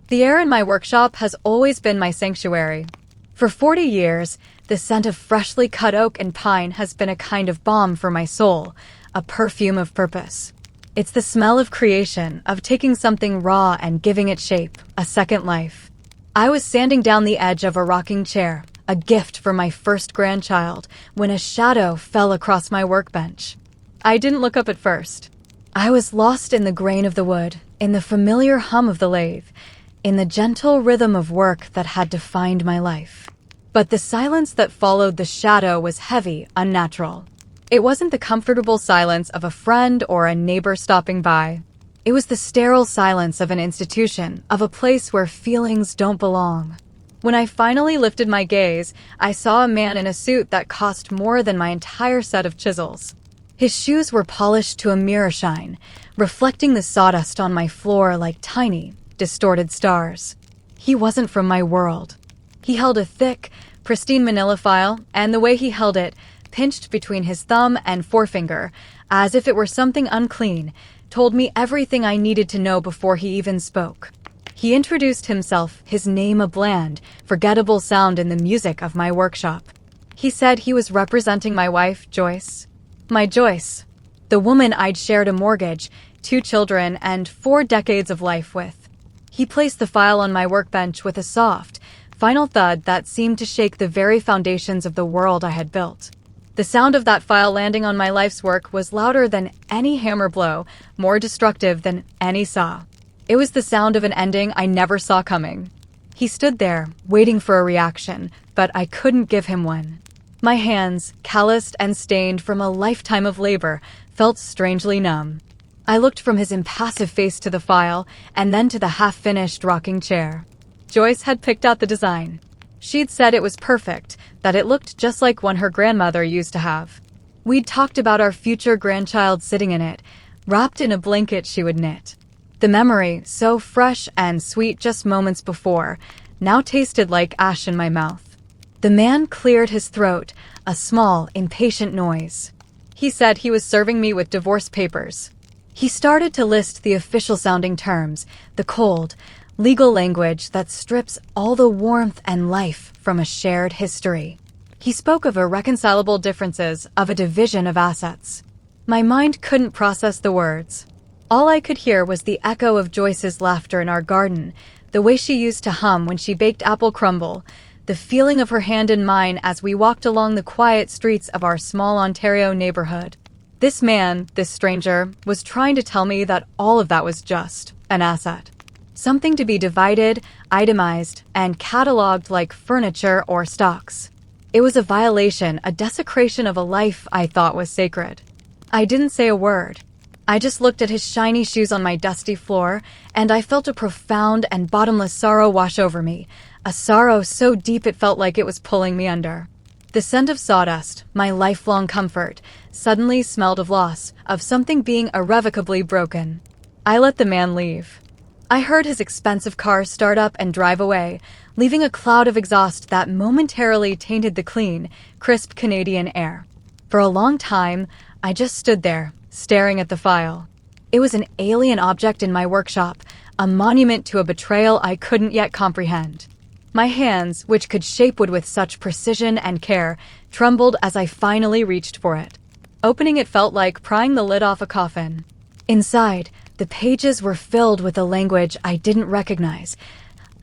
The air in my workshop has always been my sanctuary. For 40 years, the scent of freshly cut oak and pine has been a kind of balm for my soul, a perfume of purpose. It's the smell of creation, of taking something raw and giving it shape, a second life. I was standing down the edge of a rocking chair, a gift for my first grandchild, when a shadow fell across my workbench. I didn't look up at first. I was lost in the grain of the wood, in the familiar hum of the lathe, in the gentle rhythm of work that had defined my life. But the silence that followed the shadow was heavy, unnatural. It wasn't the comfortable silence of a friend or a neighbor stopping by. It was the sterile silence of an institution, of a place where feelings don't belong. When I finally lifted my gaze, I saw a man in a suit that cost more than my entire set of chisels. His shoes were polished to a mirror shine, reflecting the sawdust on my floor like tiny, distorted stars. He wasn't from my world. He held a thick, pristine manila file, and the way he held it, pinched between his thumb and forefinger, as if it were something unclean, told me everything I needed to know before he even spoke. He introduced himself, his name a bland, forgettable sound in the music of my workshop. He said he was representing my wife, Joyce. My Joyce, the woman I'd shared a mortgage, 2 children, and 4 decades of life with. He placed the file on my workbench with a soft, final thud that seemed to shake the very foundations of the world I had built. The sound of that file landing on my life's work was louder than any hammer blow, more destructive than any saw. It was the sound of an ending I never saw coming. He stood there, waiting for a reaction, but I couldn't give him one. My hands, calloused and stained from a lifetime of labor, felt strangely numb. I looked from his impassive face to the file, and then to the half-finished rocking chair. Joyce had picked out the design. She'd said it was perfect, that it looked just like one her grandmother used to have. We'd talked about our future grandchild sitting in it, wrapped in a blanket she would knit. The memory, so fresh and sweet just moments before, now tasted like ash in my mouth. The man cleared his throat, a small, impatient noise. He said he was serving me with divorce papers. He started to list the official-sounding terms, the cold, legal language that strips all the warmth and life from a shared history. He spoke of irreconcilable differences, of a division of assets. My mind couldn't process the words. All I could hear was the echo of Joyce's laughter in our garden, the way she used to hum when she baked apple crumble, the feeling of her hand in mine as we walked along the quiet streets of our small Ontario neighborhood. This man, this stranger, was trying to tell me that all of that was just an asset. Something to be divided, itemized, and cataloged like furniture or stocks. It was a violation, a desecration of a life I thought was sacred. I didn't say a word. I just looked at his shiny shoes on my dusty floor, and I felt a profound and bottomless sorrow wash over me, a sorrow so deep it felt like it was pulling me under. The scent of sawdust, my lifelong comfort, suddenly smelled of loss, of something being irrevocably broken. I let the man leave. I heard his expensive car start up and drive away, leaving a cloud of exhaust that momentarily tainted the clean, crisp Canadian air. For a long time, I just stood there, staring at the file. It was an alien object in my workshop, a monument to a betrayal I couldn't yet comprehend. My hands, which could shape wood with such precision and care, trembled as I finally reached for it. Opening it felt like prying the lid off a coffin. Inside, the pages were filled with a language I didn't recognize,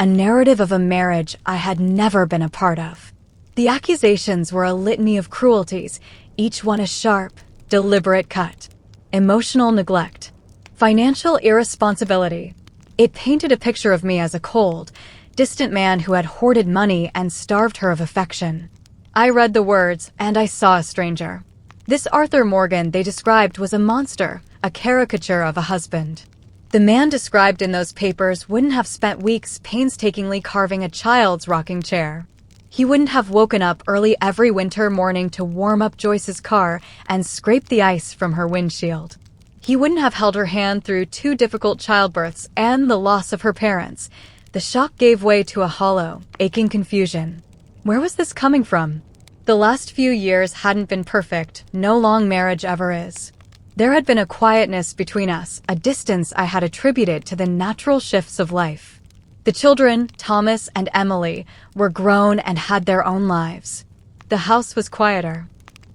a narrative of a marriage I had never been a part of. The accusations were a litany of cruelties, each one a sharp, deliberate cut. Emotional neglect. Financial irresponsibility. It painted a picture of me as a cold, distant man who had hoarded money and starved her of affection. I read the words, and I saw a stranger. This Arthur Morgan they described was a monster, a caricature of a husband. The man described in those papers wouldn't have spent weeks painstakingly carving a child's rocking chair. He wouldn't have woken up early every winter morning to warm up Joyce's car and scrape the ice from her windshield. He wouldn't have held her hand through 2 difficult childbirths and the loss of her parents. The shock gave way to a hollow, aching confusion. Where was this coming from? The last few years hadn't been perfect, no long marriage ever is. There had been a quietness between us, a distance I had attributed to the natural shifts of life. The children, Thomas and Emily, were grown and had their own lives. The house was quieter.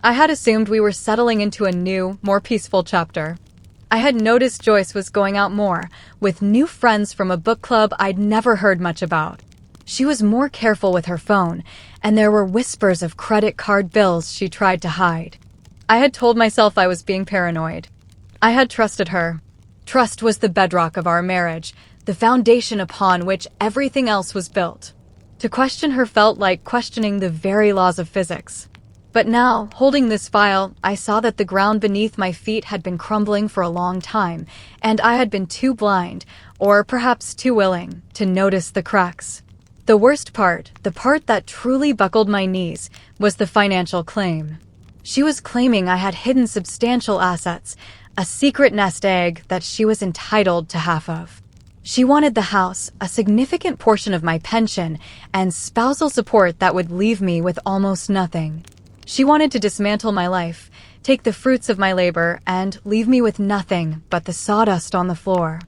I had assumed we were settling into a new, more peaceful chapter. I had noticed Joyce was going out more, with new friends from a book club I'd never heard much about. She was more careful with her phone, and there were whispers of credit card bills she tried to hide. I had told myself I was being paranoid. I had trusted her. Trust was the bedrock of our marriage, the foundation upon which everything else was built. To question her felt like questioning the very laws of physics. But now, holding this file, I saw that the ground beneath my feet had been crumbling for a long time, and I had been too blind, or perhaps too willing, to notice the cracks. The worst part, the part that truly buckled my knees, was the financial claim. She was claiming I had hidden substantial assets, a secret nest egg that she was entitled to half of. She wanted the house, a significant portion of my pension, and spousal support that would leave me with almost nothing. She wanted to dismantle my life, take the fruits of my labor, and leave me with nothing but the sawdust on the floor.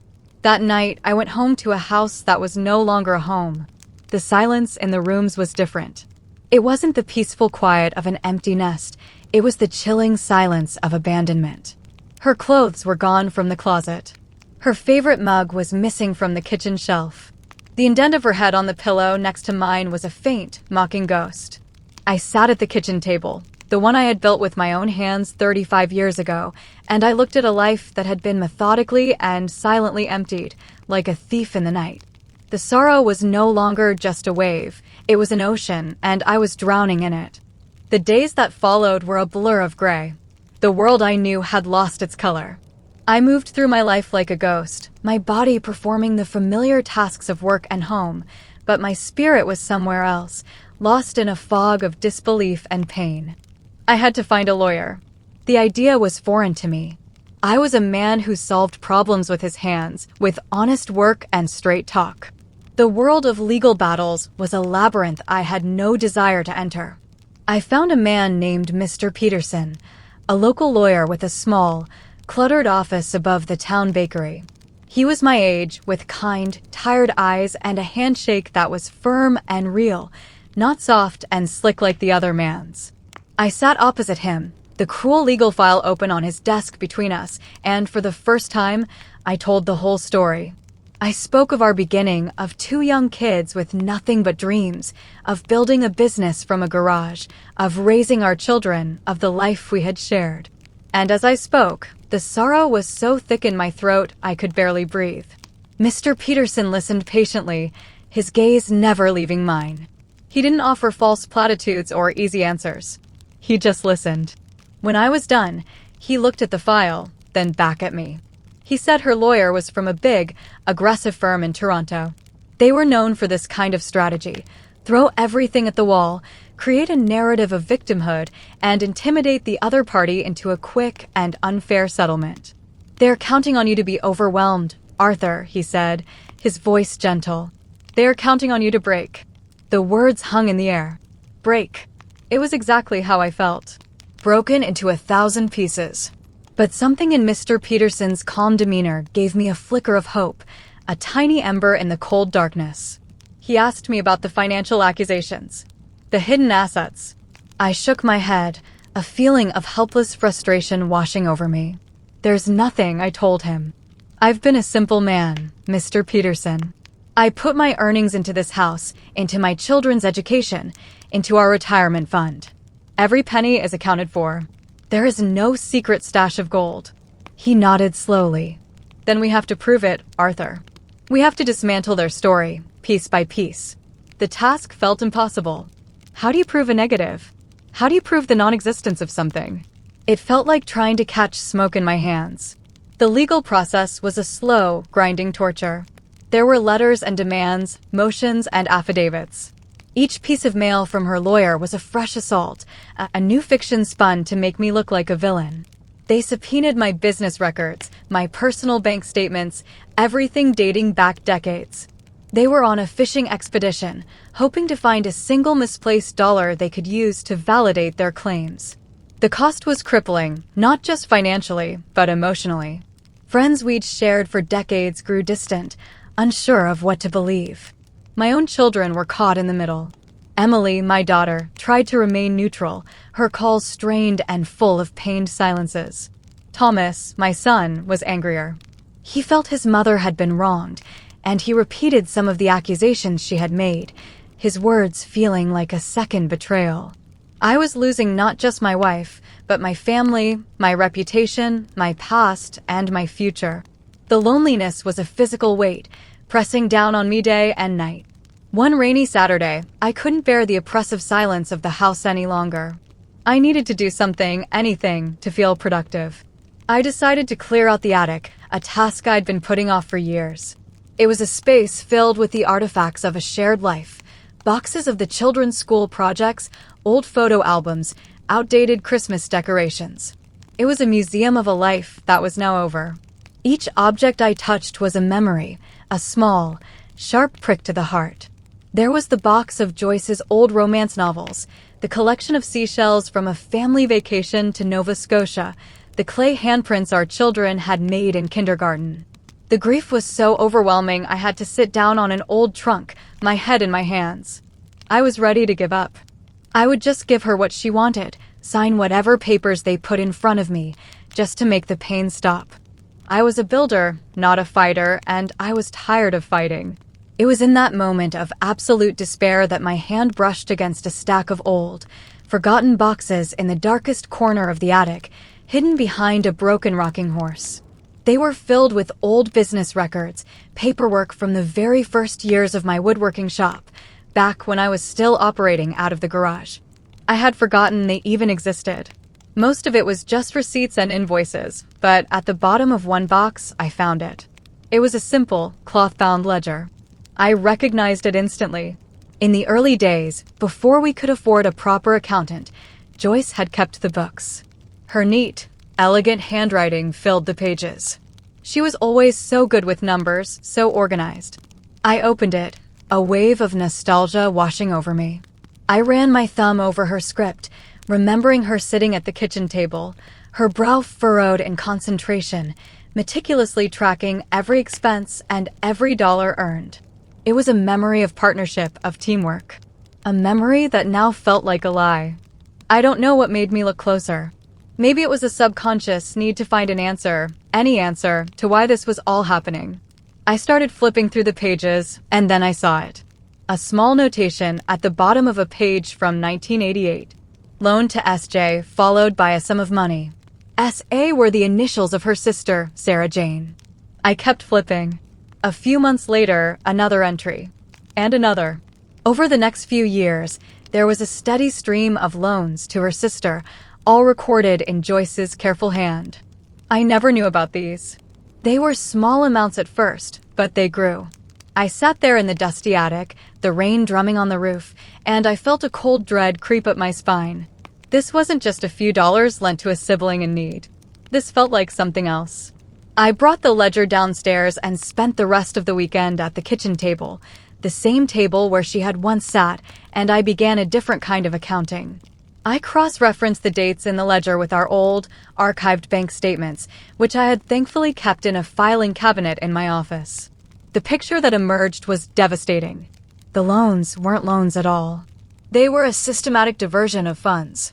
That night, I went home to a house that was no longer a home. The silence in the rooms was different. It wasn't the peaceful quiet of an empty nest. It was the chilling silence of abandonment. Her clothes were gone from the closet. Her favorite mug was missing from the kitchen shelf. The indent of her head on the pillow next to mine was a faint, mocking ghost. I sat at the kitchen table, the one I had built with my own hands 35 years ago, and I looked at a life that had been methodically and silently emptied, like a thief in the night. The sorrow was no longer just a wave. It was an ocean, and I was drowning in it. The days that followed were a blur of gray. The world I knew had lost its color. I moved through my life like a ghost, my body performing the familiar tasks of work and home, but my spirit was somewhere else, lost in a fog of disbelief and pain. I had to find a lawyer. The idea was foreign to me. I was a man who solved problems with his hands, with honest work and straight talk. The world of legal battles was a labyrinth I had no desire to enter. I found a man named Mr. Peterson, a local lawyer with a small, cluttered office above the town bakery. He was my age, with kind, tired eyes and a handshake that was firm and real, not soft and slick like the other man's. I sat opposite him, the cruel legal file open on his desk between us, and for the first time, I told the whole story. I spoke of our beginning, of two young kids with nothing but dreams, of building a business from a garage, of raising our children, of the life we had shared. And as I spoke, the sorrow was so thick in my throat I could barely breathe. Mr. Peterson listened patiently, his gaze never leaving mine. He didn't offer false platitudes or easy answers. He just listened. When I was done, he looked at the file, then back at me. He said her lawyer was from a big, aggressive firm in Toronto. They were known for this kind of strategy: throw everything at the wall, create a narrative of victimhood, and intimidate the other party into a quick and unfair settlement. "They're counting on you to be overwhelmed, Arthur," he said, his voice gentle. "They're counting on you to break." The words hung in the air. Break. It was exactly how I felt. Broken into 1,000 pieces. But something in Mr. Peterson's calm demeanor gave me a flicker of hope, a tiny ember in the cold darkness. He asked me about the financial accusations, the hidden assets. I shook my head, a feeling of helpless frustration washing over me. "There's nothing," I told him. "I've been a simple man, Mr. Peterson. I put my earnings into this house, into my children's education, into our retirement fund. Every penny is accounted for. There is no secret stash of gold." He nodded slowly. "Then we have to prove it, Arthur. We have to dismantle their story, piece by piece." The task felt impossible. How do you prove a negative? How do you prove the non-existence of something? It felt like trying to catch smoke in my hands. The legal process was a slow, grinding torture. There were letters and demands, motions and affidavits. Each piece of mail from her lawyer was a fresh assault, a new fiction spun to make me look like a villain. They subpoenaed my business records, my personal bank statements, everything dating back decades. They were on a fishing expedition, hoping to find a single misplaced dollar they could use to validate their claims. The cost was crippling, not just financially, but emotionally. Friends we'd shared for decades grew distant. unsure of what to believe. My own children were caught in the middle. Emily, my daughter, tried to remain neutral, her calls strained and full of pained silences. Thomas, my son, was angrier. He felt his mother had been wronged, and he repeated some of the accusations she had made, his words feeling like a second betrayal. I was losing not just my wife, but my family, my reputation, my past, and my future. The loneliness was a physical weight, pressing down on me day and night. One rainy Saturday, I couldn't bear the oppressive silence of the house any longer. I needed to do something, anything, to feel productive. I decided to clear out the attic, a task I'd been putting off for years. It was a space filled with the artifacts of a shared life, boxes of the children's school projects, old photo albums, outdated Christmas decorations. It was a museum of a life that was now over. Each object I touched was a memory, a small, sharp prick to the heart. There was the box of Joyce's old romance novels, the collection of seashells from a family vacation to Nova Scotia, the clay handprints our children had made in kindergarten. The grief was so overwhelming I had to sit down on an old trunk, my head in my hands. I was ready to give up. I would just give her what she wanted, sign whatever papers they put in front of me, just to make the pain stop. I was a builder, not a fighter, and I was tired of fighting. It was in that moment of absolute despair that my hand brushed against a stack of old, forgotten boxes in the darkest corner of the attic, hidden behind a broken rocking horse. They were filled with old business records, paperwork from the very first years of my woodworking shop, back when I was still operating out of the garage. I had forgotten they even existed. Most of it was just receipts and invoices, but at the bottom of one box, I found it. It was a simple, cloth-bound ledger. I recognized it instantly. In the early days, before we could afford a proper accountant, Joyce had kept the books. Her neat, elegant handwriting filled the pages. She was always so good with numbers, so organized. I opened it, a wave of nostalgia washing over me. I ran my thumb over her script, remembering her sitting at the kitchen table, her brow furrowed in concentration, meticulously tracking every expense and every dollar earned. It was a memory of partnership, of teamwork. A memory that now felt like a lie. I don't know what made me look closer. Maybe it was a subconscious need to find an answer, any answer, to why this was all happening. I started flipping through the pages, and then I saw it. A small notation at the bottom of a page from 1988. Loan to S.J., followed by a sum of money. S.A. were the initials of her sister, Sarah Jane. I kept flipping. A few months later, another entry. And another. Over the next few years, there was a steady stream of loans to her sister, all recorded in Joyce's careful hand. I never knew about these. They were small amounts at first, but they grew. I sat there in the dusty attic, the rain drumming on the roof, and I felt a cold dread creep up my spine. This wasn't just a few dollars lent to a sibling in need. This felt like something else. I brought the ledger downstairs and spent the rest of the weekend at the kitchen table, the same table where she had once sat, and I began a different kind of accounting. I cross-referenced the dates in the ledger with our old, archived bank statements, which I had thankfully kept in a filing cabinet in my office. The picture that emerged was devastating. The loans weren't loans at all. They were a systematic diversion of funds.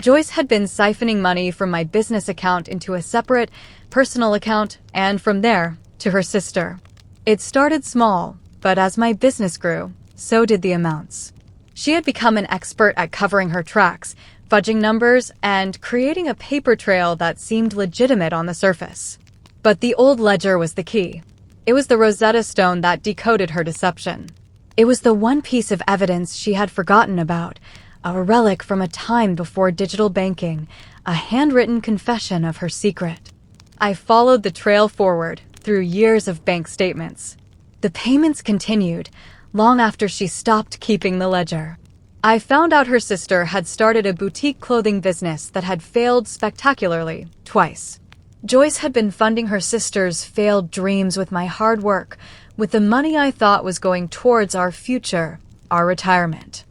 Joyce had been siphoning money from my business account into a separate, personal account, and from there, to her sister. It started small, but as my business grew, so did the amounts. She had become an expert at covering her tracks, fudging numbers, and creating a paper trail that seemed legitimate on the surface. But the old ledger was the key. It was the Rosetta Stone that decoded her deception. It was the one piece of evidence she had forgotten about, a relic from a time before digital banking, a handwritten confession of her secret. I followed the trail forward, through years of bank statements. The payments continued, long after she stopped keeping the ledger. I found out her sister had started a boutique clothing business that had failed spectacularly, twice. Joyce had been funding her sister's failed dreams with my hard work, with the money I thought was going towards our future, our retirement.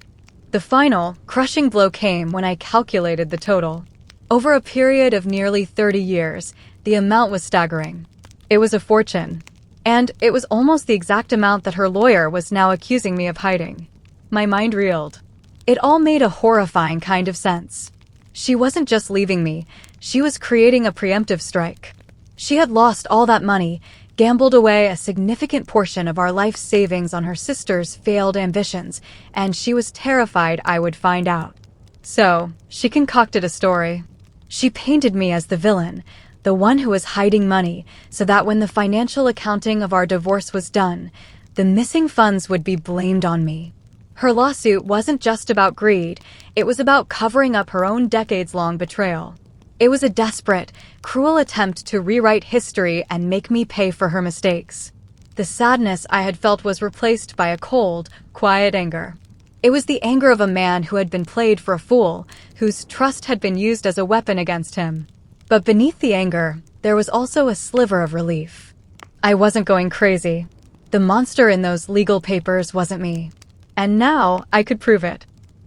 The final, crushing blow came when I calculated the total. Over a period of nearly 30 years, the amount was staggering. It was a fortune. And it was almost the exact amount that her lawyer was now accusing me of hiding. My mind reeled. It all made a horrifying kind of sense. She wasn't just leaving me, she was creating a preemptive strike. She had lost all that money, gambled away a significant portion of our life savings on her sister's failed ambitions, and she was terrified I would find out. So, she concocted a story. She painted me as the villain, the one who was hiding money, so that when the financial accounting of our divorce was done, the missing funds would be blamed on me. Her lawsuit wasn't just about greed, it was about covering up her own decades-long betrayal. It was a desperate, cruel attempt to rewrite history and make me pay for her mistakes. The sadness I had felt was replaced by a cold, quiet anger. It was the anger of a man who had been played for a fool, whose trust had been used as a weapon against him. But beneath the anger, there was also a sliver of relief. I wasn't going crazy. The monster in those legal papers wasn't me. And now I could prove it.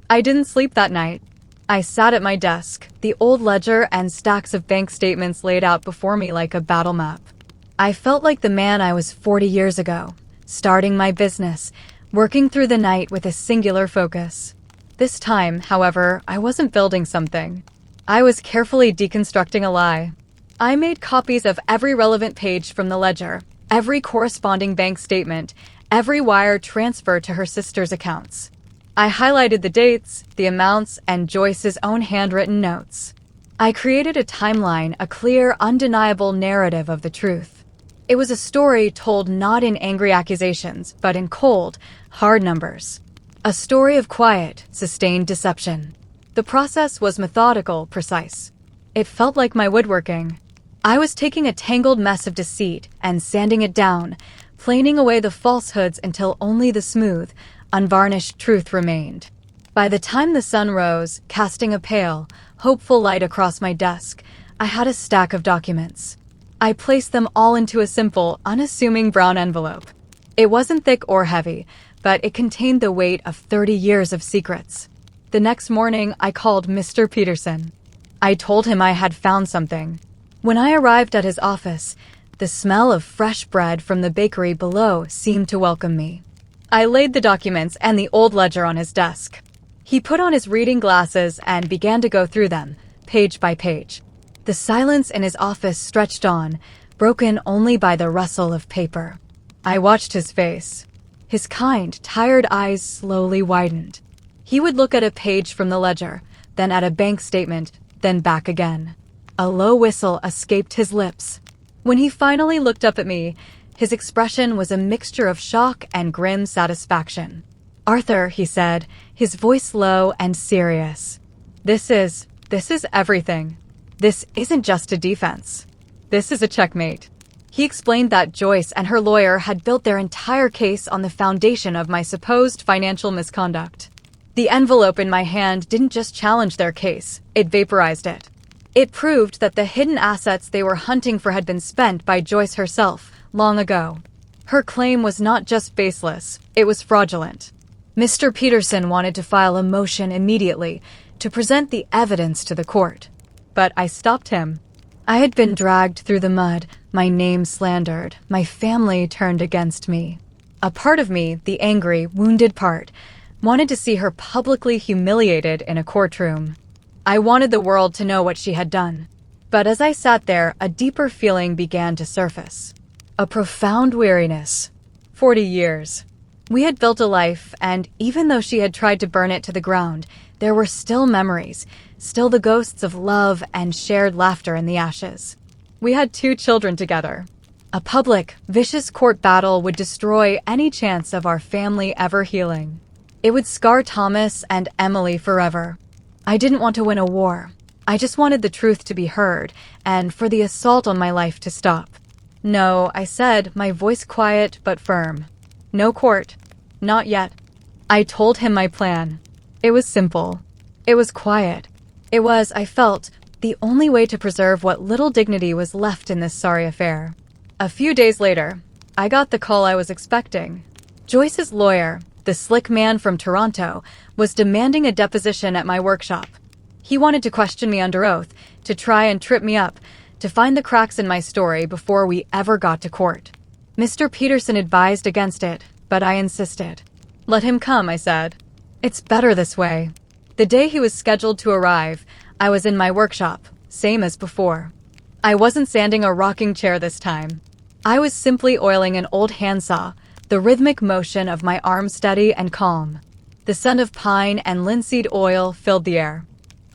I didn't sleep that night. I sat at my desk, the old ledger and stacks of bank statements laid out before me like a battle map. I felt like the man I was 40 years ago, starting my business, working through the night with a singular focus. This time, however, I wasn't building something. I was carefully deconstructing a lie. I made copies of every relevant page from the ledger, every corresponding bank statement, every wire transfer to her sister's accounts. I highlighted the dates, the amounts, and Joyce's own handwritten notes. I created a timeline, a clear, undeniable narrative of the truth. It was a story told not in angry accusations, but in cold, hard numbers. A story of quiet, sustained deception. The process was methodical, precise. It felt like my woodworking. I was taking a tangled mess of deceit and sanding it down, planing away the falsehoods until only the smooth, unvarnished truth remained. By the time the sun rose, casting a pale, hopeful light across my desk, I had a stack of documents. I placed them all into a simple, unassuming brown envelope. It wasn't thick or heavy, but it contained the weight of 30 years of secrets. The next morning, I called Mr. Peterson. I told him I had found something. When I arrived at his office, the smell of fresh bread from the bakery below seemed to welcome me. I laid the documents and the old ledger on his desk. He put on his reading glasses and began to go through them, page by page. The silence in his office stretched on, broken only by the rustle of paper. I watched his face. His kind, tired eyes slowly widened. He would look at a page from the ledger, then at a bank statement, then back again. A low whistle escaped his lips. When he finally looked up at me, his expression was a mixture of shock and grim satisfaction. "Arthur," he said, his voice low and serious. This is everything. This isn't just a defense. This is a checkmate." He explained that Joyce and her lawyer had built their entire case on the foundation of my supposed financial misconduct. The envelope in my hand didn't just challenge their case, it vaporized it. It proved that the hidden assets they were hunting for had been spent by Joyce herself, long ago. Her claim was not just baseless, it was fraudulent. Mr. Peterson wanted to file a motion immediately to present the evidence to the court. But I stopped him. I had been dragged through the mud, my name slandered, my family turned against me. A part of me, the angry, wounded part, wanted to see her publicly humiliated in a courtroom. I wanted the world to know what she had done. But as I sat there, a deeper feeling began to surface. A profound weariness. 40 years. We had built a life, and even though she had tried to burn it to the ground, there were still memories, still the ghosts of love and shared laughter in the ashes. We had 2 children together. A public, vicious court battle would destroy any chance of our family ever healing. It would scar Thomas and Emily forever. I didn't want to win a war. I just wanted the truth to be heard, and for the assault on my life to stop. "No," I said, my voice quiet but firm. "No court. Not yet." I told him my plan. It was simple. It was quiet. It was, I felt, the only way to preserve what little dignity was left in this sorry affair. A few days later, I got the call I was expecting. Joyce's lawyer, the slick man from Toronto, was demanding a deposition at my workshop. He wanted to question me under oath, to try and trip me up, to find the cracks in my story before we ever got to court. Mr. Peterson advised against it, but I insisted. Let him come, I said. It's better this way. The day he was scheduled to arrive, I was in my workshop, same as before. I wasn't sanding a rocking chair this time. I was simply oiling an old handsaw, the rhythmic motion of my arm steady and calm. The scent of pine and linseed oil filled the air.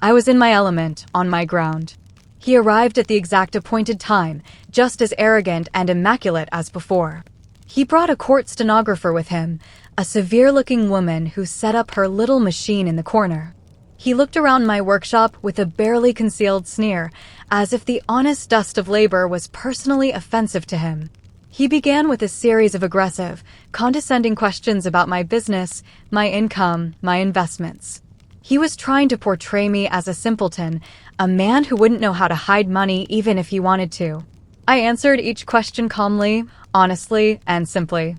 I was in my element, on my ground. He arrived at the exact appointed time, just as arrogant and immaculate as before. He brought a court stenographer with him, a severe-looking woman who set up her little machine in the corner. He looked around my workshop with a barely concealed sneer, as if the honest dust of labor was personally offensive to him. He began with a series of aggressive, condescending questions about my business, my income, my investments. He was trying to portray me as a simpleton, a man who wouldn't know how to hide money even if he wanted to. I answered each question calmly, honestly, and simply.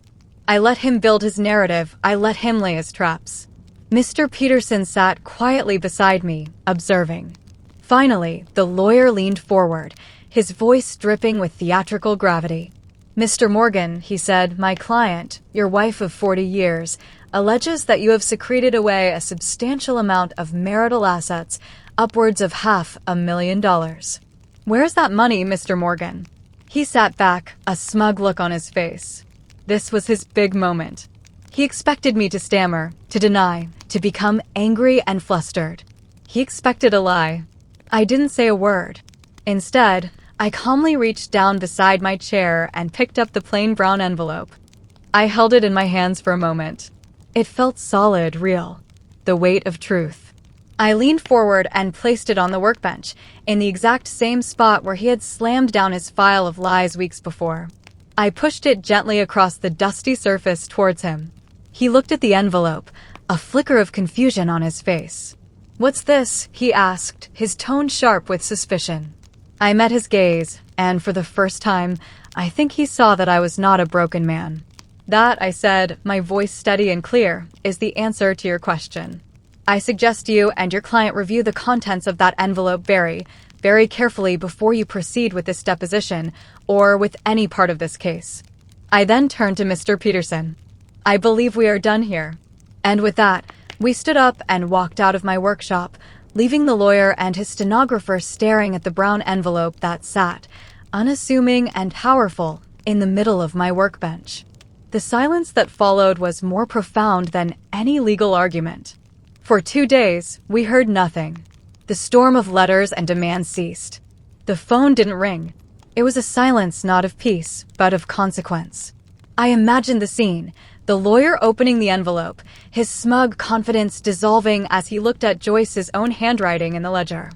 I let him build his narrative. I let him lay his traps. Mr. Peterson sat quietly beside me, observing. Finally, the lawyer leaned forward, his voice dripping with theatrical gravity. Mr. Morgan, he said, my client, your wife of 40 years, alleges that you have secreted away a substantial amount of marital assets, upwards of $500,000. Where's that money, Mr. Morgan? He sat back, a smug look on his face. This was his big moment. He expected me to stammer, to deny, to become angry and flustered. He expected a lie. I didn't say a word. Instead, I calmly reached down beside my chair and picked up the plain brown envelope. I held it in my hands for a moment. It felt solid, real. The weight of truth. I leaned forward and placed it on the workbench, in the exact same spot where he had slammed down his file of lies weeks before. I pushed it gently across the dusty surface towards him. He looked at the envelope, a flicker of confusion on his face. What's this? He asked, his tone sharp with suspicion. I met his gaze, and for the first time, I think he saw that I was not a broken man. That, I said, my voice steady and clear, is the answer to your question. I suggest you and your client review the contents of that envelope very, very carefully before you proceed with this deposition, or with any part of this case. I then turned to Mr. Peterson. I believe we are done here. And with that, we stood up and walked out of my workshop, leaving the lawyer and his stenographer staring at the brown envelope that sat, unassuming and powerful, in the middle of my workbench. The silence that followed was more profound than any legal argument. For 2 days, we heard nothing. The storm of letters and demands ceased. The phone didn't ring. It was a silence not of peace, but of consequence. I imagined the scene, the lawyer opening the envelope, his smug confidence dissolving as he looked at Joyce's own handwriting in the ledger.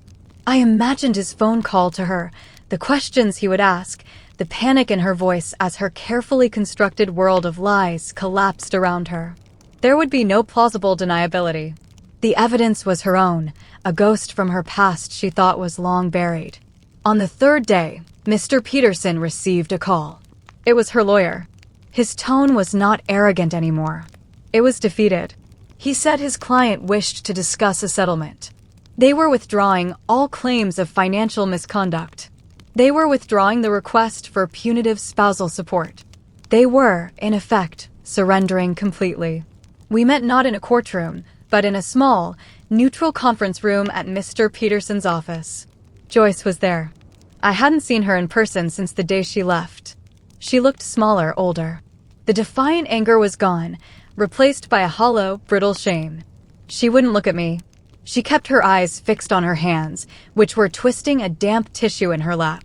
I imagined his phone call to her, the questions he would ask, the panic in her voice as her carefully constructed world of lies collapsed around her. There would be no plausible deniability. The evidence was her own, a ghost from her past she thought was long buried. On the 3rd day, Mr. Peterson received a call. It was her lawyer. His tone was not arrogant anymore. It was defeated. He said his client wished to discuss a settlement. They were withdrawing all claims of financial misconduct. They were withdrawing the request for punitive spousal support. They were, in effect, surrendering completely. We met not in a courtroom, but in a small, neutral conference room at Mr. Peterson's office. Joyce was there. I hadn't seen her in person since the day she left. She looked smaller, older. The defiant anger was gone, replaced by a hollow, brittle shame. She wouldn't look at me. She kept her eyes fixed on her hands, which were twisting a damp tissue in her lap.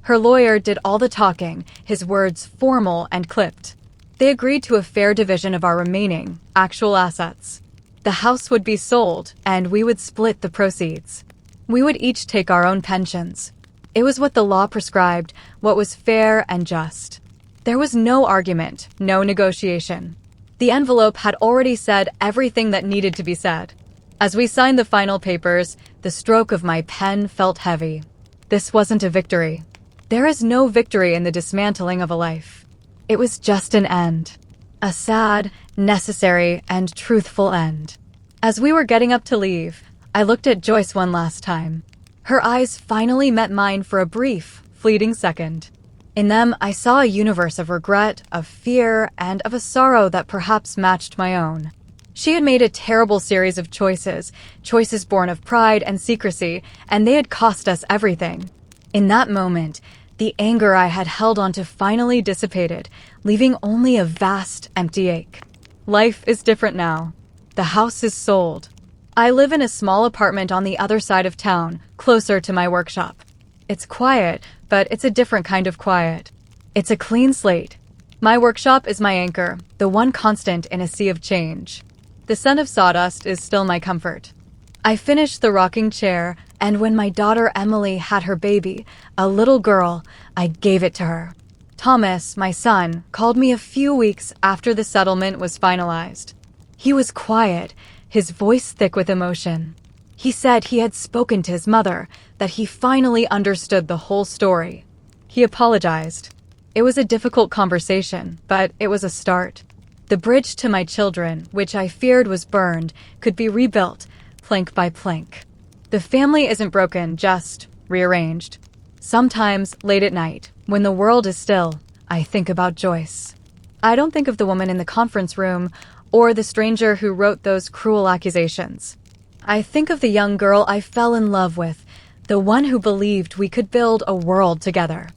Her lawyer did all the talking, his words formal and clipped. They agreed to a fair division of our remaining, actual assets. The house would be sold, and we would split the proceeds. We would each take our own pensions. It was what the law prescribed, what was fair and just. There was no argument, no negotiation. The envelope had already said everything that needed to be said. As we signed the final papers, the stroke of my pen felt heavy. This wasn't a victory. There is no victory in the dismantling of a life. It was just an end. A sad, necessary, and truthful end. As we were getting up to leave, I looked at Joyce one last time. Her eyes finally met mine for a brief, fleeting second. In them, I saw a universe of regret, of fear, and of a sorrow that perhaps matched my own. She had made a terrible series of choices born of pride and secrecy, and they had cost us everything. In that moment, the anger I had held onto finally dissipated, leaving only a vast, empty ache. Life is different now. The house is sold. I live in a small apartment on the other side of town, closer to my workshop. It's quiet, but it's a different kind of quiet. It's a clean slate. My workshop is my anchor, the one constant in a sea of change. The scent of sawdust is still my comfort. I finished the rocking chair, and when my daughter Emily had her baby, a little girl, I gave it to her. Thomas, my son, called me a few weeks after the settlement was finalized. He was quiet, his voice thick with emotion. He said he had spoken to his mother, that he finally understood the whole story. He apologized. It was a difficult conversation, but it was a start. The bridge to my children, which I feared was burned, could be rebuilt, plank by plank. The family isn't broken, just rearranged. Sometimes, late at night, when the world is still, I think about Joyce. I don't think of the woman in the conference room or the stranger who wrote those cruel accusations. I think of the young girl I fell in love with, the one who believed we could build a world together.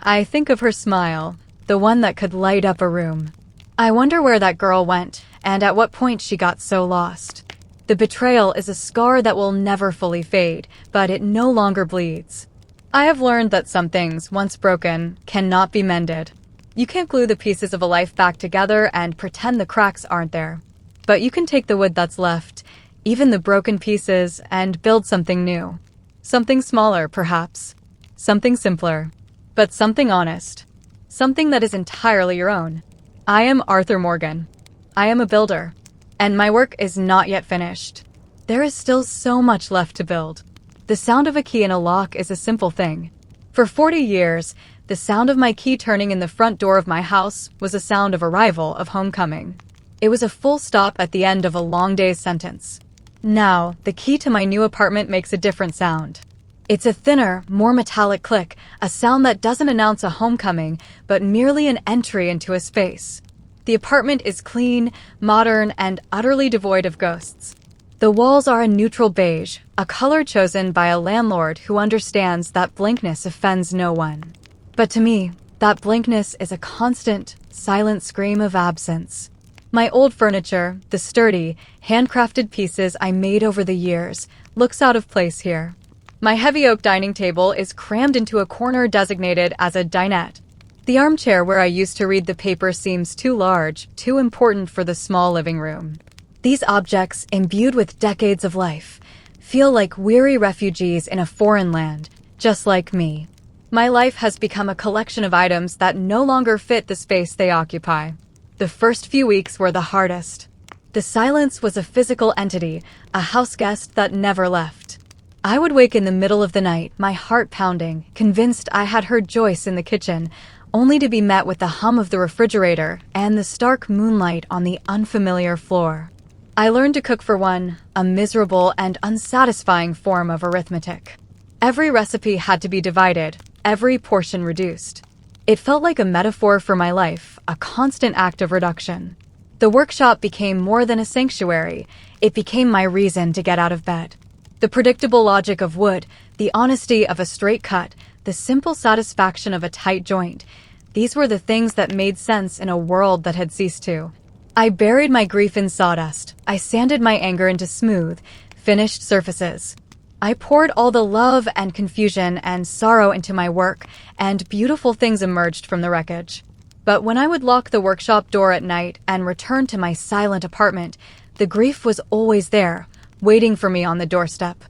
I think of her smile, the one that could light up a room. I wonder where that girl went and at what point she got so lost. The betrayal is a scar that will never fully fade, but it no longer bleeds. I have learned that some things, once broken, cannot be mended. You can't glue the pieces of a life back together and pretend the cracks aren't there. But you can take the wood that's left, even the broken pieces, and build something new. Something smaller, perhaps. Something simpler. But something honest. Something that is entirely your own. I am Arthur Morgan. I am a builder. And my work is not yet finished. There is still so much left to build. The sound of a key in a lock is a simple thing. For 40 years, the sound of my key turning in the front door of my house was a sound of arrival, of homecoming. It was a full stop at the end of a long day's sentence. Now, the key to my new apartment makes a different sound. It's a thinner, more metallic click, a sound that doesn't announce a homecoming, but merely an entry into a space. The apartment is clean, modern, and utterly devoid of ghosts. The walls are a neutral beige, a color chosen by a landlord who understands that blankness offends no one. But to me, that blankness is a constant, silent scream of absence. My old furniture, the sturdy, handcrafted pieces I made over the years, looks out of place here. My heavy oak dining table is crammed into a corner designated as a dinette. The armchair where I used to read the paper seems too large, too important for the small living room. These objects, imbued with decades of life, feel like weary refugees in a foreign land, just like me. My life has become a collection of items that no longer fit the space they occupy. The first few weeks were the hardest. The silence was a physical entity, a house guest that never left. I would wake in the middle of the night, my heart pounding, convinced I had heard Joyce in the kitchen, only to be met with the hum of the refrigerator and the stark moonlight on the unfamiliar floor. I learned to cook for one, a miserable and unsatisfying form of arithmetic. Every recipe had to be divided, every portion reduced. It felt like a metaphor for my life, a constant act of reduction. The workshop became more than a sanctuary. It became my reason to get out of bed. The predictable logic of wood, the honesty of a straight cut, the simple satisfaction of a tight joint. These were the things that made sense in a world that had ceased to. I buried my grief in sawdust. I sanded my anger into smooth, finished surfaces. I poured all the love and confusion and sorrow into my work, and beautiful things emerged from the wreckage. But when I would lock the workshop door at night and return to my silent apartment, the grief was always there, waiting for me on the doorstep.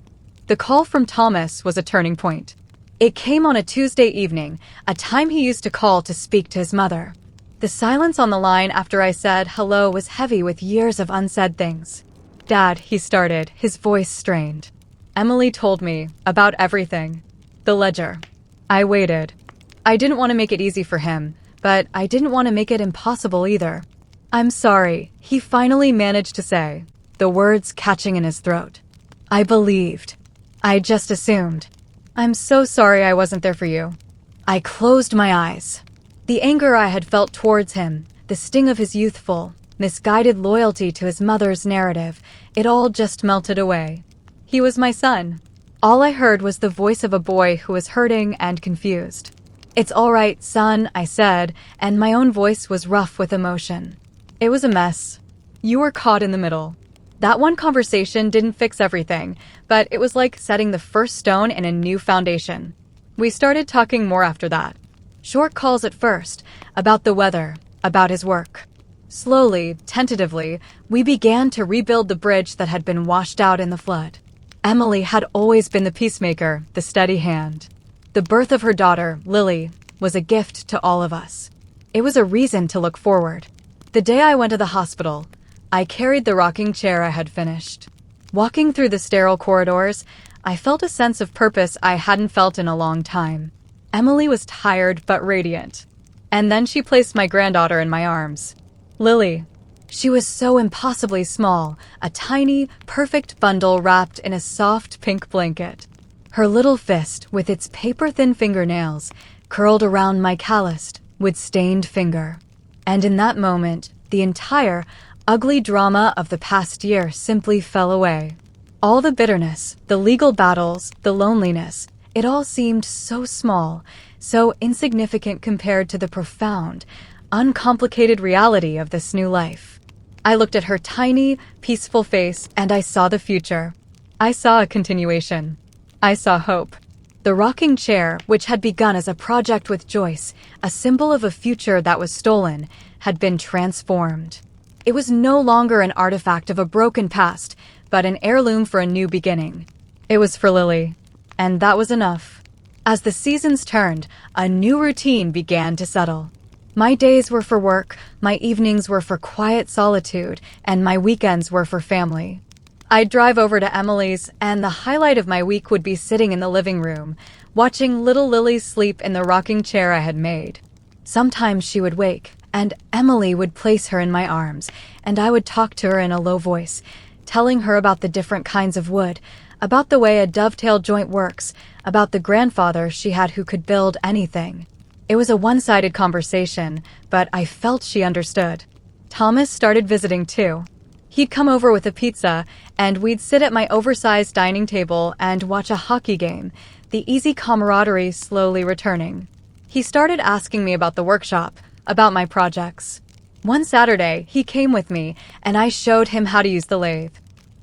The call from Thomas was a turning point. It came on a Tuesday evening, a time he used to call to speak to his mother. The silence on the line after I said hello was heavy with years of unsaid things. "Dad," he started, his voice strained. "Emily told me about everything. The ledger." I waited. I didn't want to make it easy for him, but I didn't want to make it impossible either. "I'm sorry," he finally managed to say, the words catching in his throat. "I believed. I just assumed. I'm so sorry I wasn't there for you. I closed my eyes. The anger I had felt towards him, the sting of his youthful, misguided loyalty to his mother's narrative, it all just melted away. He was my son. All I heard was the voice of a boy who was hurting and confused. "It's all right, son," I said, and my own voice was rough with emotion. It was a mess. You were caught in the middle. That one conversation didn't fix everything, but it was like setting the first stone in a new foundation. We started talking more after that. Short calls at first, about the weather, about his work. Slowly, tentatively, we began to rebuild the bridge that had been washed out in the flood. Emily had always been the peacemaker, the steady hand. The birth of her daughter, Lily, was a gift to all of us. It was a reason to look forward. The day I went to the hospital, I carried the rocking chair I had finished. Walking through the sterile corridors, I felt a sense of purpose I hadn't felt in a long time. Emily was tired but radiant. And then she placed my granddaughter in my arms. Lily. She was so impossibly small, a tiny, perfect bundle wrapped in a soft pink blanket. Her little fist, with its paper-thin fingernails, curled around my calloused, wood-stained finger. And in that moment, the entire, ugly drama of the past year simply fell away. All the bitterness, the legal battles, the loneliness, it all seemed so small, so insignificant compared to the profound, uncomplicated reality of this new life. I looked at her tiny, peaceful face, and I saw the future. I saw a continuation. I saw hope. The rocking chair, which had begun as a project with Joyce, a symbol of a future that was stolen, had been transformed. It was no longer an artifact of a broken past, but an heirloom for a new beginning. It was for Lily, and that was enough. As the seasons turned, a new routine began to settle. My days were for work, my evenings were for quiet solitude, and my weekends were for family. I'd drive over to Emily's, and the highlight of my week would be sitting in the living room, watching little Lily sleep in the rocking chair I had made. Sometimes she would wake, and Emily would place her in my arms, and I would talk to her in a low voice, telling her about the different kinds of wood, about the way a dovetail joint works, about the grandfather she had who could build anything. It was a one-sided conversation, but I felt she understood. Thomas started visiting too. He'd come over with a pizza, and we'd sit at my oversized dining table and watch a hockey game, the easy camaraderie slowly returning. He started asking me about the workshop, about my projects. One Saturday, he came with me, and I showed him how to use the lathe.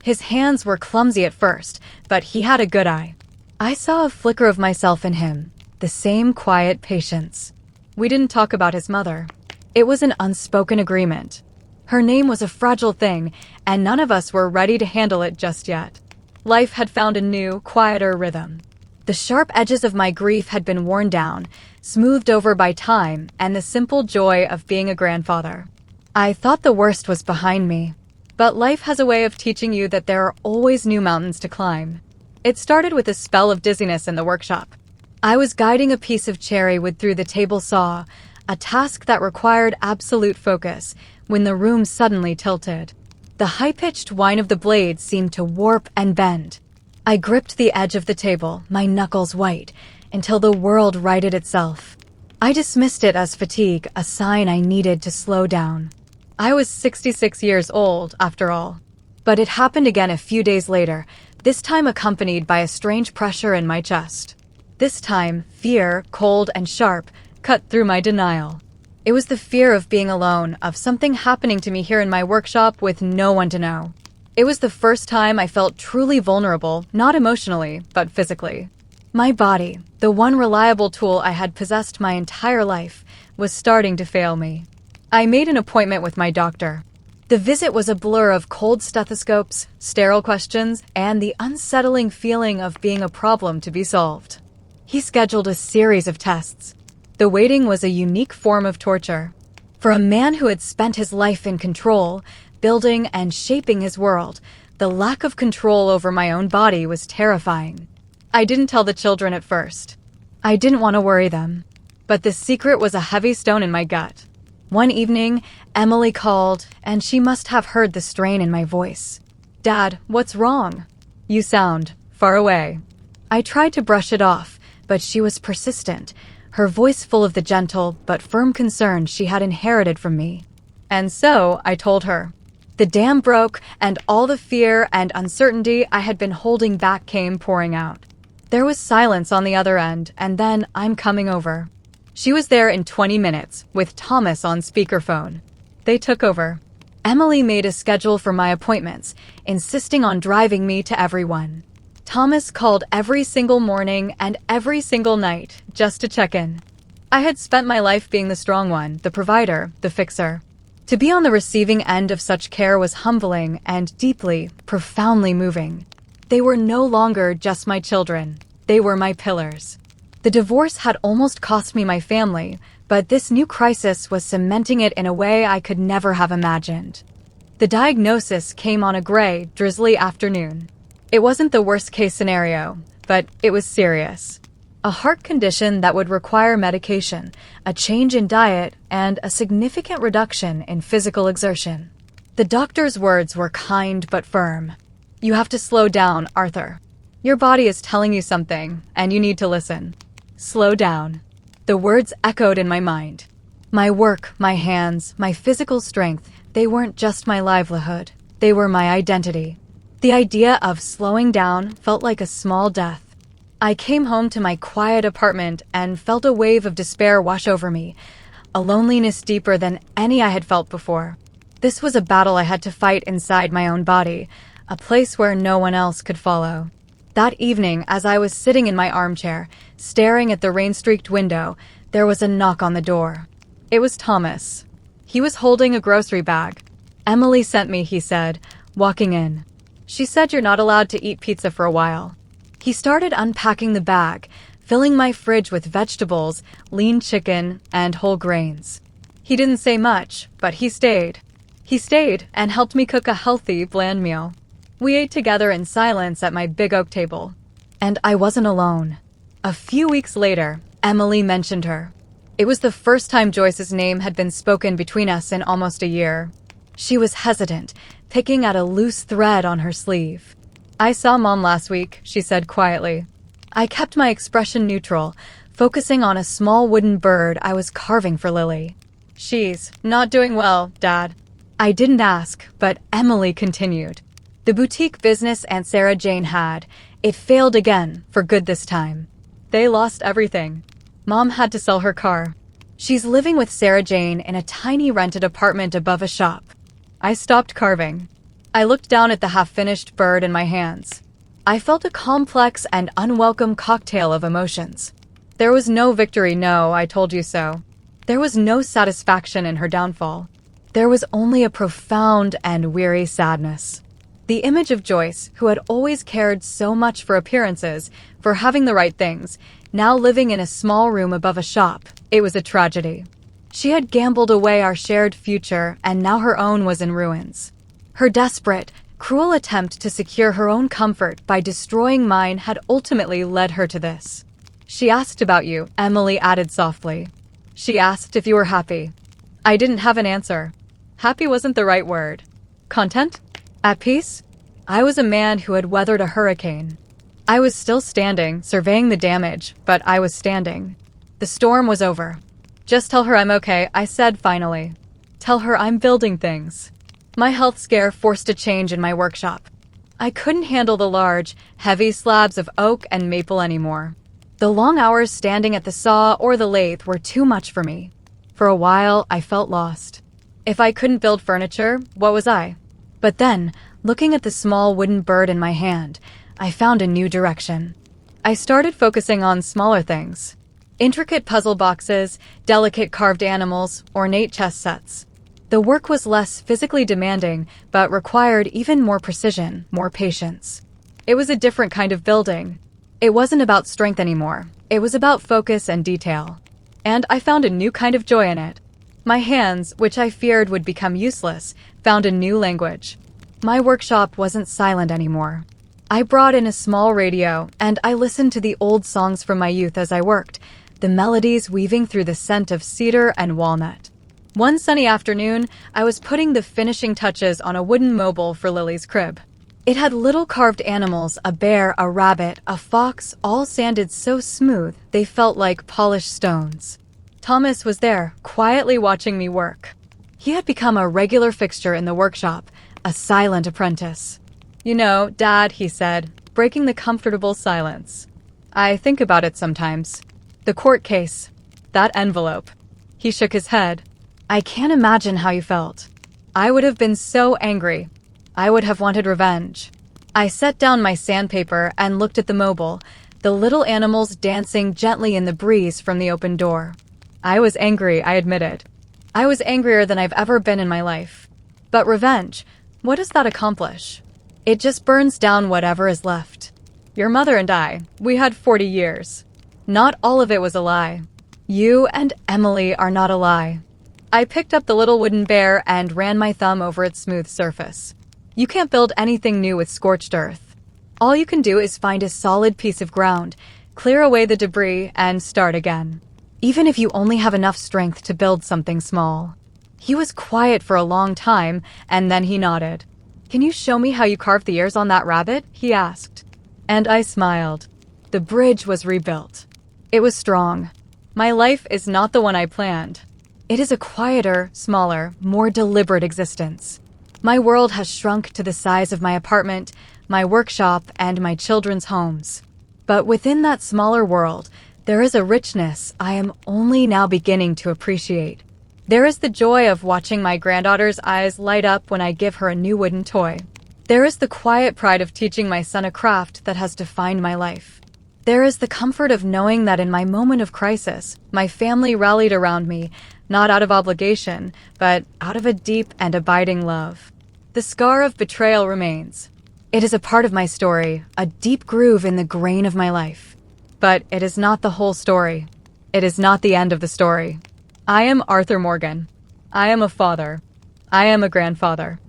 His hands were clumsy at first, but he had a good eye. I saw a flicker of myself in him, the same quiet patience. We didn't talk about his mother. It was an unspoken agreement. Her name was a fragile thing, and none of us were ready to handle it just yet. Life had found a new, quieter rhythm. The sharp edges of my grief had been worn down, smoothed over by time and the simple joy of being a grandfather. I thought the worst was behind me, but life has a way of teaching you that there are always new mountains to climb. It started with a spell of dizziness in the workshop. I was guiding a piece of cherry wood through the table saw, a task that required absolute focus, when the room suddenly tilted. The high-pitched whine of the blade seemed to warp and bend. I gripped the edge of the table, my knuckles white, until the world righted itself. I dismissed it as fatigue, a sign I needed to slow down. I was 66 years old, after all. But it happened again a few days later, this time accompanied by a strange pressure in my chest. This time, fear, cold and sharp, cut through my denial. It was the fear of being alone, of something happening to me here in my workshop with no one to know. It was the first time I felt truly vulnerable, not emotionally, but physically. My body, the one reliable tool I had possessed my entire life, was starting to fail me. I made an appointment with my doctor. The visit was a blur of cold stethoscopes, sterile questions, and the unsettling feeling of being a problem to be solved. He scheduled a series of tests. The waiting was a unique form of torture. For a man who had spent his life in control, building and shaping his world, the lack of control over my own body was terrifying. I didn't tell the children at first. I didn't want to worry them. But the secret was a heavy stone in my gut. One evening, Emily called, and she must have heard the strain in my voice. "Dad, what's wrong? You sound far away." I tried to brush it off, but she was persistent, her voice full of the gentle but firm concern she had inherited from me. And so I told her. The dam broke, and all the fear and uncertainty I had been holding back came pouring out. There was silence on the other end, and then I'm coming over. She was there in 20 minutes, with Thomas on speakerphone. They took over. Emily made a schedule for my appointments, insisting on driving me to everyone. Thomas called every single morning and every single night, just to check in. I had spent my life being the strong one, the provider, the fixer. To be on the receiving end of such care was humbling and deeply, profoundly moving. They were no longer just my children. They were my pillars. The divorce had almost cost me my family, but this new crisis was cementing it in a way I could never have imagined. The diagnosis came on a gray, drizzly afternoon. It wasn't the worst-case scenario, but it was serious. A heart condition that would require medication, a change in diet, and a significant reduction in physical exertion. The doctor's words were kind but firm. "You have to slow down, Arthur. Your body is telling you something, and you need to listen. Slow down." The words echoed in my mind. My work, my hands, my physical strength, they weren't just my livelihood. They were my identity. The idea of slowing down felt like a small death. I came home to my quiet apartment and felt a wave of despair wash over me, a loneliness deeper than any I had felt before. This was a battle I had to fight inside my own body, a place where no one else could follow. That evening, as I was sitting in my armchair, staring at the rain-streaked window, there was a knock on the door. It was Thomas. He was holding a grocery bag. "Emily sent me," he said, walking in. "She said you're not allowed to eat pizza for a while." He started unpacking the bag, filling my fridge with vegetables, lean chicken, and whole grains. He didn't say much, but he stayed. He stayed and helped me cook a healthy, bland meal. We ate together in silence at my big oak table. And I wasn't alone. A few weeks later, Emily mentioned her. It was the first time Joyce's name had been spoken between us in almost a year. She was hesitant, picking at a loose thread on her sleeve. "I saw Mom last week," she said quietly. I kept my expression neutral, focusing on a small wooden bird I was carving for Lily. "She's not doing well, Dad." I didn't ask, but Emily continued. The boutique business Aunt Sarah Jane had, it failed again, for good this time. They lost everything. Mom had to sell her car. She's living with Sarah Jane in a tiny rented apartment above a shop. I stopped carving. I looked down at the half-finished bird in my hands. I felt a complex and unwelcome cocktail of emotions. There was no victory, no, I told you so. There was no satisfaction in her downfall. There was only a profound and weary sadness. The image of Joyce, who had always cared so much for appearances, for having the right things, now living in a small room above a shop, it was a tragedy. She had gambled away our shared future, and now her own was in ruins. Her desperate, cruel attempt to secure her own comfort by destroying mine had ultimately led her to this. "She asked about you," Emily added softly. "She asked if you were happy." I didn't have an answer. Happy wasn't the right word. Content? At peace? I was a man who had weathered a hurricane. I was still standing, surveying the damage, but I was standing. The storm was over. "Just tell her I'm okay," I said finally. "Tell her I'm building things." My health scare forced a change in my workshop. I couldn't handle the large, heavy slabs of oak and maple anymore. The long hours standing at the saw or the lathe were too much for me. For a while, I felt lost. If I couldn't build furniture, what was I? But then, looking at the small wooden bird in my hand, I found a new direction. I started focusing on smaller things. Intricate puzzle boxes, delicate carved animals, ornate chess sets. The work was less physically demanding, but required even more precision, more patience. It was a different kind of building. It wasn't about strength anymore. It was about focus and detail. And I found a new kind of joy in it. My hands, which I feared would become useless, found a new language. My workshop wasn't silent anymore. I brought in a small radio, and I listened to the old songs from my youth as I worked, the melodies weaving through the scent of cedar and walnut. One sunny afternoon, I was putting the finishing touches on a wooden mobile for Lily's crib. It had little carved animals, a bear, a rabbit, a fox, all sanded so smooth they felt like polished stones. Thomas was there, quietly watching me work. He had become a regular fixture in the workshop, a silent apprentice. "You know, Dad," he said, breaking the comfortable silence. "I think about it sometimes. The court case. That envelope." He shook his head. "I can't imagine how you felt. I would have been so angry. I would have wanted revenge." I set down my sandpaper and looked at the mobile, the little animals dancing gently in the breeze from the open door. I was angry, I admitted. I was angrier than I've ever been in my life. But revenge, what does that accomplish? It just burns down whatever is left. Your mother and I, we had 40 years. Not all of it was a lie. You and Emily are not a lie. I picked up the little wooden bear and ran my thumb over its smooth surface. You can't build anything new with scorched earth. All you can do is find a solid piece of ground, clear away the debris, and start again. Even if you only have enough strength to build something small. He was quiet for a long time, and then he nodded. "Can you show me how you carved the ears on that rabbit?" he asked. And I smiled. The bridge was rebuilt. It was strong. My life is not the one I planned. It is a quieter, smaller, more deliberate existence. My world has shrunk to the size of my apartment, my workshop, and my children's homes. But within that smaller world, there is a richness I am only now beginning to appreciate. There is the joy of watching my granddaughter's eyes light up when I give her a new wooden toy. There is the quiet pride of teaching my son a craft that has defined my life. There is the comfort of knowing that in my moment of crisis, my family rallied around me, not out of obligation, but out of a deep and abiding love. The scar of betrayal remains. It is a part of my story, a deep groove in the grain of my life. But it is not the whole story. It is not the end of the story. I am Arthur Morgan. I am a father. I am a grandfather.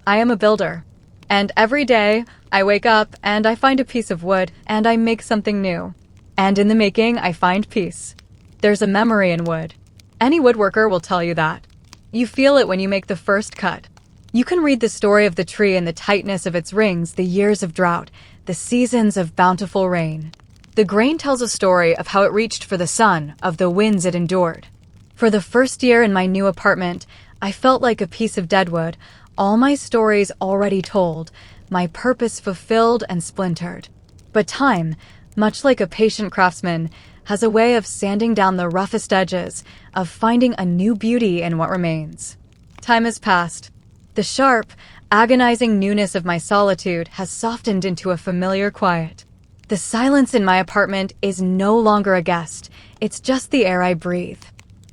I am a builder. And every day, I wake up and I find a piece of wood and I make something new. And in the making, I find peace. There's a memory in wood. Any woodworker will tell you that. You feel it when you make the first cut. You can read the story of the tree in the tightness of its rings, the years of drought, the seasons of bountiful rain. The grain tells a story of how it reached for the sun, of the winds it endured. For the first year in my new apartment, I felt like a piece of deadwood, all my stories already told, my purpose fulfilled and splintered. But time, much like a patient craftsman, has a way of sanding down the roughest edges, of finding a new beauty in what remains. Time has passed. The sharp, agonizing newness of my solitude has softened into a familiar quiet. The silence in my apartment is no longer a guest, it's just the air I breathe.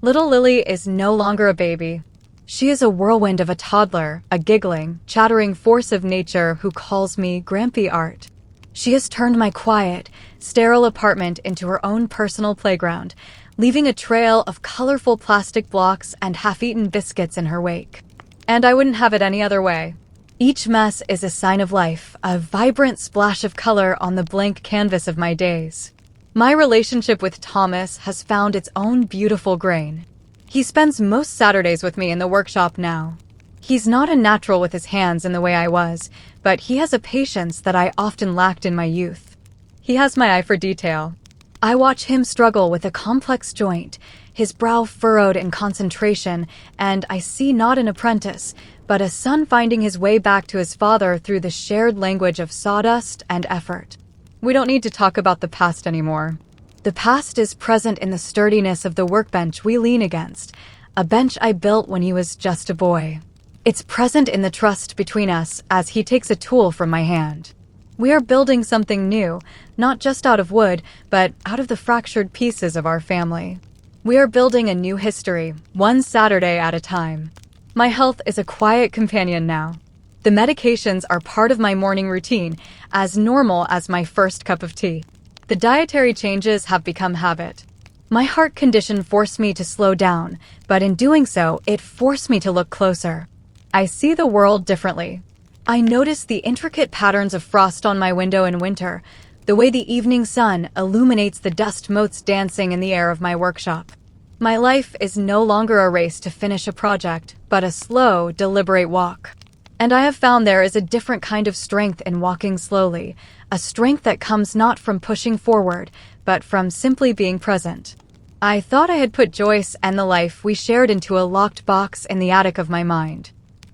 Little Lily is no longer a baby. She is a whirlwind of a toddler, a giggling, chattering force of nature who calls me Grampy Art. She has turned my quiet, sterile apartment into her own personal playground, leaving a trail of colorful plastic blocks and half-eaten biscuits in her wake. And I wouldn't have it any other way. Each mess is a sign of life, a vibrant splash of color on the blank canvas of my days. My relationship with Thomas has found its own beautiful grain. He spends most Saturdays with me in the workshop now. He's not a natural with his hands in the way I was, but he has a patience that I often lacked in my youth. He has my eye for detail. I watch him struggle with a complex joint, his brow furrowed in concentration, and I see not an apprentice, but a son finding his way back to his father through the shared language of sawdust and effort. We don't need to talk about the past anymore. The past is present in the sturdiness of the workbench we lean against, a bench I built when he was just a boy. It's present in the trust between us as he takes a tool from my hand. We are building something new, not just out of wood, but out of the fractured pieces of our family. We are building a new history, one Saturday at a time. My health is a quiet companion now. The medications are part of my morning routine, as normal as my first cup of tea. The dietary changes have become habit. My heart condition forced me to slow down, but in doing so, it forced me to look closer. I see the world differently. I notice the intricate patterns of frost on my window in winter, the way the evening sun illuminates the dust motes dancing in the air of my workshop. My life is no longer a race to finish a project, but a slow, deliberate walk. And I have found there is a different kind of strength in walking slowly, a strength that comes not from pushing forward, but from simply being present. I thought I had put Joyce and the life we shared into a locked box in the attic of my mind.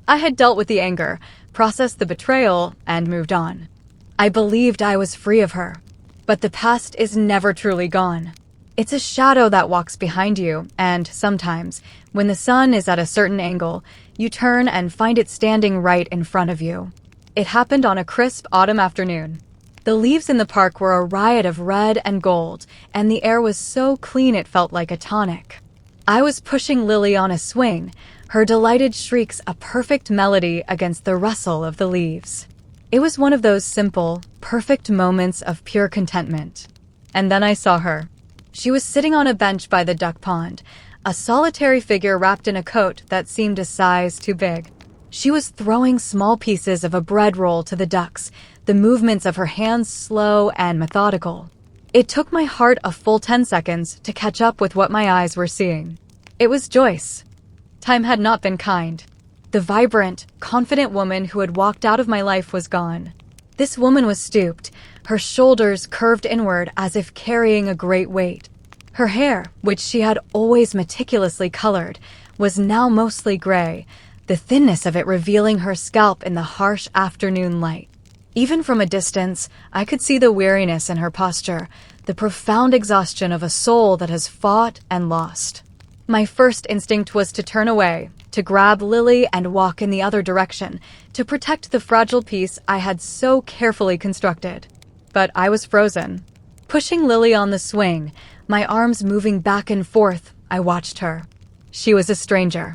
I had dealt with the anger, processed the betrayal, and moved on. I believed I was free of her. But the past is never truly gone. It's a shadow that walks behind you, and sometimes, when the sun is at a certain angle, you turn and find it standing right in front of you. It happened on a crisp autumn afternoon. The leaves in the park were a riot of red and gold, and the air was so clean it felt like a tonic. I was pushing Lily on a swing, her delighted shrieks a perfect melody against the rustle of the leaves. It was one of those simple, perfect moments of pure contentment. And then I saw her. She was sitting on a bench by the duck pond, a solitary figure wrapped in a coat that seemed a size too big. She was throwing small pieces of a bread roll to the ducks, the movements of her hands slow and methodical. It took my heart a full 10 seconds to catch up with what my eyes were seeing. It was Joyce. Time had not been kind. The vibrant, confident woman who had walked out of my life was gone. This woman was stooped, her shoulders curved inward as if carrying a great weight. Her hair, which she had always meticulously colored, was now mostly gray, the thinness of it revealing her scalp in the harsh afternoon light. Even from a distance, I could see the weariness in her posture, the profound exhaustion of a soul that has fought and lost. My first instinct was to turn away, to grab Lily and walk in the other direction, to protect the fragile piece I had so carefully constructed. But I was frozen. Pushing Lily on the swing, my arms moving back and forth, I watched her. She was a stranger.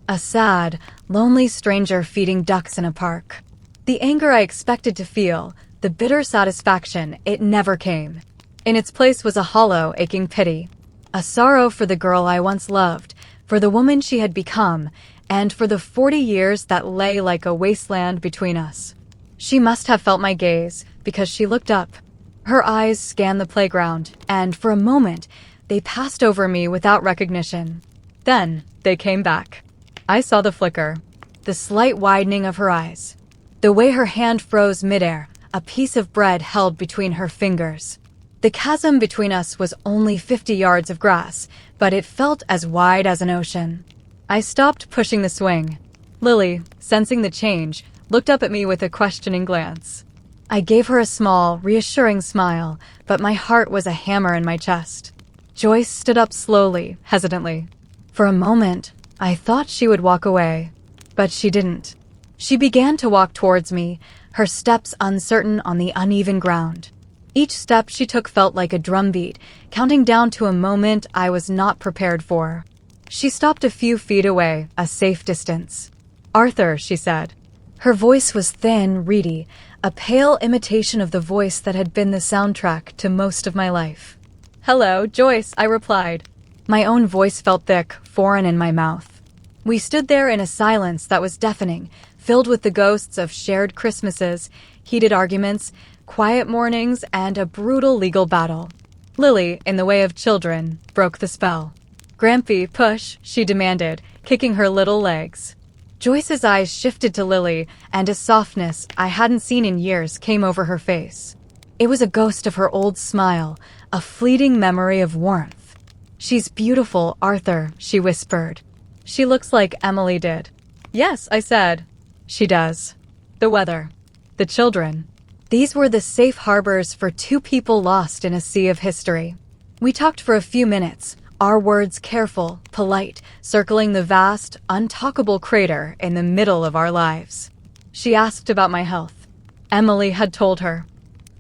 A sad, lonely stranger feeding ducks in a park. The anger I expected to feel, the bitter satisfaction, it never came. In its place was a hollow, aching pity. A sorrow for the girl I once loved, for the woman she had become, and for the 40 years that lay like a wasteland between us. She must have felt my gaze, because she looked up. Her eyes scanned the playground, and for a moment, they passed over me without recognition. Then, they came back. I saw the flicker, the slight widening of her eyes, the way her hand froze midair, a piece of bread held between her fingers. The chasm between us was only 50 yards of grass, but it felt as wide as an ocean. I stopped pushing the swing. Lily, sensing the change, looked up at me with a questioning glance. I gave her a small, reassuring smile, but my heart was a hammer in my chest. Joyce stood up slowly, hesitantly. For a moment, I thought she would walk away, but she didn't. She began to walk towards me, her steps uncertain on the uneven ground. Each step she took felt like a drumbeat, counting down to a moment I was not prepared for. She stopped a few feet away, a safe distance. "Arthur," she said. Her voice was thin, reedy, a pale imitation of the voice that had been the soundtrack to most of my life. "Hello, Joyce," I replied. My own voice felt thick, foreign in my mouth. We stood there in a silence that was deafening, filled with the ghosts of shared Christmases, heated arguments, quiet mornings, and a brutal legal battle. Lily, in the way of children, broke the spell. "Grampy, push," she demanded, kicking her little legs. Joyce's eyes shifted to Lily, and a softness I hadn't seen in years came over her face. It was a ghost of her old smile, a fleeting memory of warmth. "She's beautiful, Arthur," she whispered. "She looks like Emily did." "Yes," I said. "She does. The weather. The children." These were the safe harbors for two people lost in a sea of history. We talked for a few minutes, our words careful, polite, circling the vast, untalkable crater in the middle of our lives. She asked about my health. Emily had told her.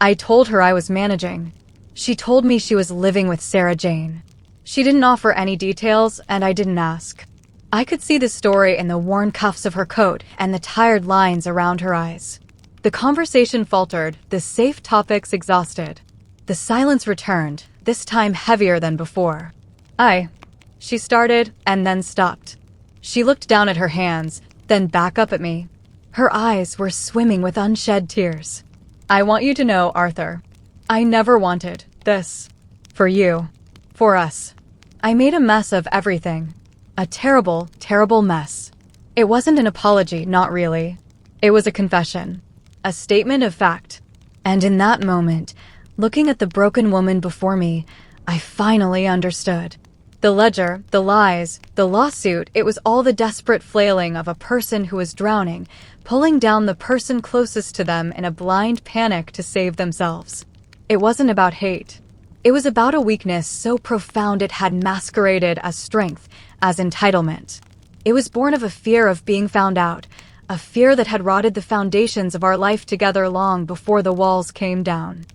I told her I was managing. She told me she was living with Sarah Jane. She didn't offer any details, and I didn't ask. I could see the story in the worn cuffs of her coat and the tired lines around her eyes. The conversation faltered, the safe topics exhausted. The silence returned, this time heavier than before. She started and then stopped. She looked down at her hands, then back up at me. Her eyes were swimming with unshed tears. "I want you to know, Arthur, I never wanted this. For you. For us. I made a mess of everything. A terrible, terrible mess. It wasn't an apology, not really. It was a confession, a statement of fact. And in that moment, looking at the broken woman before me, I finally understood. The ledger, the lies, the lawsuit, it was all the desperate flailing of a person who was drowning, pulling down the person closest to them in a blind panic to save themselves. It wasn't about hate. It was about a weakness so profound it had masqueraded as strength, as entitlement. It was born of a fear of being found out, a fear that had rotted the foundations of our life together long before the walls came down.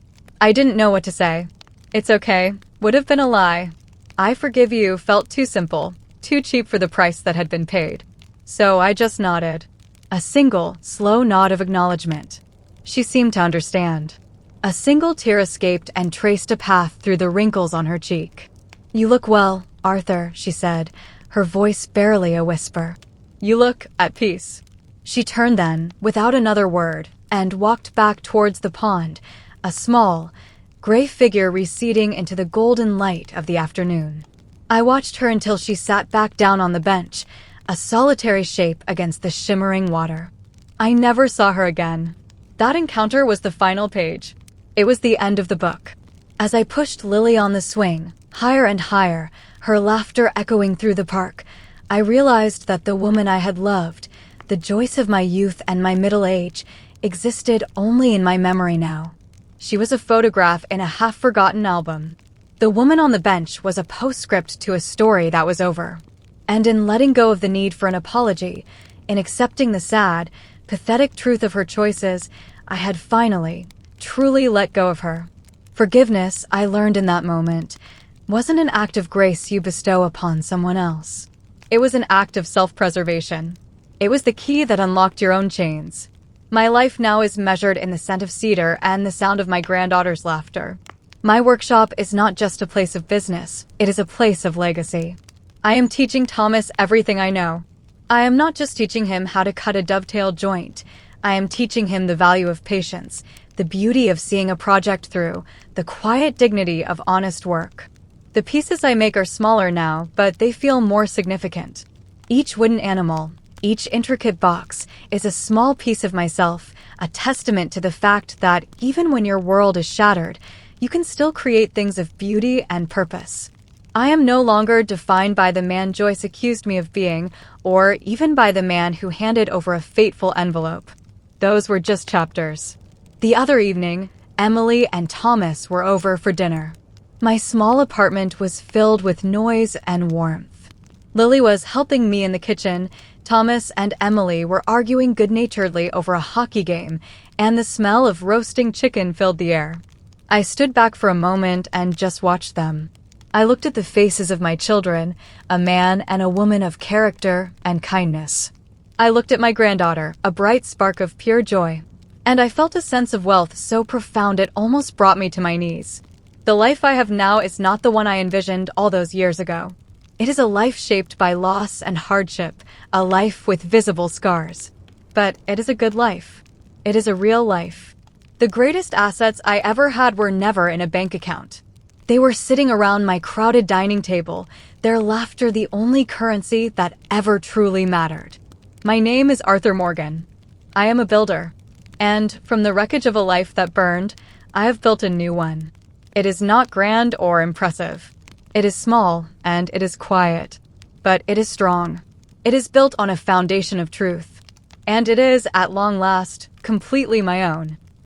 I didn't know what to say. It's okay. Would have been a lie. I forgive you felt too simple, too cheap for the price that had been paid. So I just nodded. A single, slow nod of acknowledgement. She seemed to understand. A single tear escaped and traced a path through the wrinkles on her cheek. "You look well, Arthur," she said, her voice barely a whisper. "You look at peace." She turned then, without another word, and walked back towards the pond, a small, gray figure receding into the golden light of the afternoon. I watched her until she sat back down on the bench, a solitary shape against the shimmering water. I never saw her again. That encounter was the final page. It was the end of the book. As I pushed Lily on the swing, higher and higher, her laughter echoing through the park, I realized that the woman I had loved, the Joyce of my youth and my middle age, existed only in my memory now. She was a photograph in a half-forgotten album. The woman on the bench was a postscript to a story that was over. And in letting go of the need for an apology, in accepting the sad, pathetic truth of her choices, I had finally, truly let go of her. Forgiveness, I learned in that moment, wasn't an act of grace you bestow upon someone else. It was an act of self-preservation. It was the key that unlocked your own chains. My life now is measured in the scent of cedar and the sound of my granddaughter's laughter. My workshop is not just a place of business, it is a place of legacy. I am teaching Thomas everything I know. I am not just teaching him how to cut a dovetail joint. I am teaching him the value of patience, the beauty of seeing a project through, the quiet dignity of honest work. The pieces I make are smaller now, but they feel more significant. Each wooden animal, each intricate box, is a small piece of myself, a testament to the fact that even when your world is shattered, you can still create things of beauty and purpose. I am no longer defined by the man Joyce accused me of being, or even by the man who handed over a fateful envelope. Those were just chapters. The other evening, Emily and Thomas were over for dinner. My small apartment was filled with noise and warmth. Lily was helping me in the kitchen, Thomas and Emily were arguing good-naturedly over a hockey game, and the smell of roasting chicken filled the air. I stood back for a moment and just watched them. I looked at the faces of my children, a man and a woman of character and kindness. I looked at my granddaughter, a bright spark of pure joy. And I felt a sense of wealth so profound it almost brought me to my knees. The life I have now is not the one I envisioned all those years ago. It is a life shaped by loss and hardship, a life with visible scars. But it is a good life. It is a real life. The greatest assets I ever had were never in a bank account. They were sitting around my crowded dining table, their laughter the only currency that ever truly mattered. My name is Arthur Morgan. I am a builder. And from the wreckage of a life that burned, I have built a new one. It is not grand or impressive. It is small and it is quiet, but it is strong. It is built on a foundation of truth. And it is, at long last, completely my own.